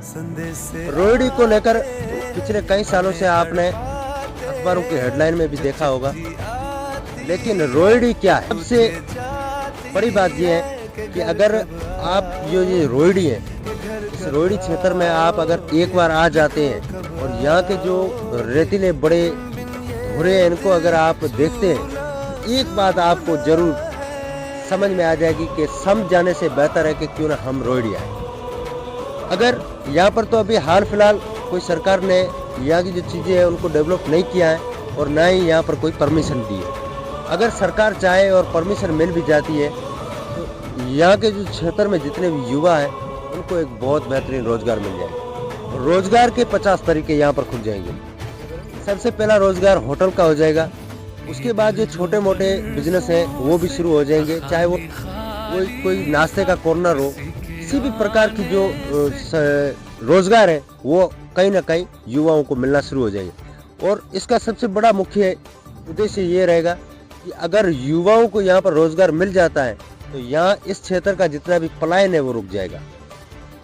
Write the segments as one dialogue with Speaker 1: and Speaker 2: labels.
Speaker 1: रोहिणी को लेकर पिछले कई सालों से आपने अखबारों की हेडलाइन में भी देखा होगा, लेकिन रोहिणी क्या है? सबसे बड़ी बात यह है कि अगर आप ये रोहिणी है, इस रोहिणी क्षेत्र में आप अगर एक बार आ जाते हैं और यहाँ के जो रेतीले बड़े धुरे हैं इनको अगर आप देखते हैं, एक बात आपको जरूर समझ में आ जाएगी कि समझ जाने से बेहतर है कि क्यों ना हम रोहिणी आए। अगर यहाँ पर तो अभी हाल फिलहाल कोई सरकार ने यहाँ की जो चीज़ें हैं उनको डेवलप नहीं किया है और ना ही यहाँ पर कोई परमिशन दी है। अगर सरकार चाहे और परमिशन मिल भी जाती है तो यहाँ के जो क्षेत्र में जितने भी युवा हैं उनको एक बहुत बेहतरीन रोजगार मिल जाएगा। रोजगार के 50 तरीके यहाँ पर खुल जाएंगे। सबसे पहला रोजगार होटल का हो जाएगा, उसके बाद जो छोटे मोटे बिजनेस हैं वो भी शुरू हो जाएंगे, चाहे वो कोई नाश्ते का कॉर्नर हो, किसी भी प्रकार की जो रोजगार है वो कहीं ना कहीं युवाओं को मिलना शुरू हो जाएगा। और इसका सबसे बड़ा मुख्य उद्देश्य ये रहेगा कि अगर युवाओं को यहाँ पर रोजगार मिल जाता है तो यहाँ इस क्षेत्र का जितना भी पलायन है वो रुक जाएगा।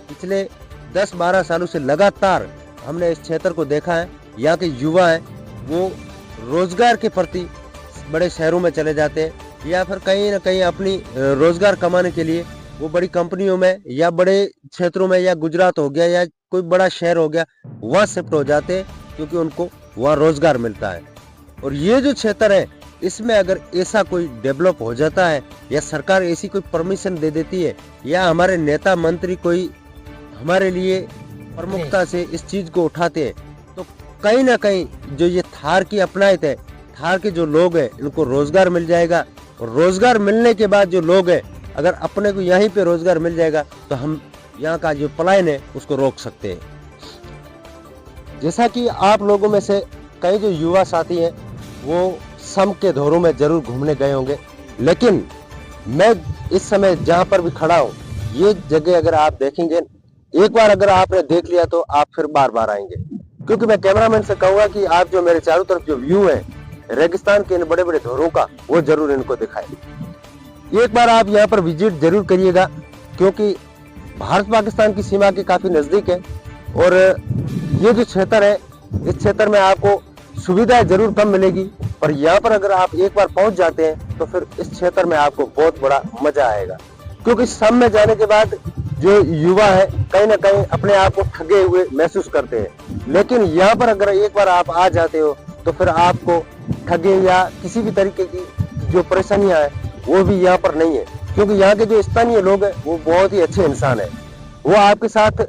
Speaker 1: पिछले 10-12 सालों से लगातार हमने इस क्षेत्र को देखा है, यहाँ के युवा हैं वो रोजगार के प्रति बड़े शहरों में चले जाते हैं या फिर कहीं ना कहीं अपनी रोजगार कमाने के लिए वो बड़ी कंपनियों में या बड़े क्षेत्रों में या गुजरात हो गया या कोई बड़ा शहर हो गया वहाँ शिफ्ट हो जाते हैं, क्योंकि उनको वहाँ रोजगार मिलता है। और ये जो क्षेत्र है इसमें अगर ऐसा कोई डेवलप हो जाता है या सरकार ऐसी कोई परमिशन दे देती है या हमारे नेता मंत्री कोई हमारे लिए प्रमुखता से इस चीज को उठाते हैं तो कहीं ना कहीं जो ये थार की अपनायत है, थार के जो लोग हैं इनको रोजगार मिल जाएगा। और रोजगार मिलने के बाद जो लोग हैं अगर अपने को यहीं पे रोजगार मिल जाएगा तो हम यहाँ का जो पलायन है उसको रोक सकते हैं। जैसा कि आप लोगों में से कई जो युवा साथी हैं वो सम के धोरों में जरूर घूमने गए होंगे, लेकिन मैं इस समय जहाँ पर भी खड़ा हूँ ये जगह अगर आप देखेंगे, एक बार अगर आपने देख लिया तो आप फिर बार बार आएंगे। क्योंकि मैं कैमरामैन से कहूँगा कि आप जो मेरे चारों तरफ जो व्यू है रेगिस्तान के इन बड़े बड़े धोरों का वो जरूर इनको दिखाए। एक बार आप यहाँ पर विजिट जरूर करिएगा, क्योंकि भारत पाकिस्तान की सीमा के काफी नजदीक है और ये जो क्षेत्र है इस क्षेत्र में आपको सुविधाएं जरूर कम मिलेगी, पर यहाँ पर अगर आप एक बार पहुंच जाते हैं तो फिर इस क्षेत्र में आपको बहुत बड़ा मजा आएगा। क्योंकि सम में जाने के बाद जो युवा है कहीं ना कहीं अपने आप को ठगे हुए महसूस करते हैं, लेकिन यहाँ पर अगर एक बार आप आ जाते हो तो फिर आपको ठगे या किसी भी तरीके की जो परेशानियां है वो भी यहाँ पर नहीं है। क्योंकि यहाँ के जो स्थानीय लोग हैं वो बहुत ही अच्छे इंसान है, वो आपके साथ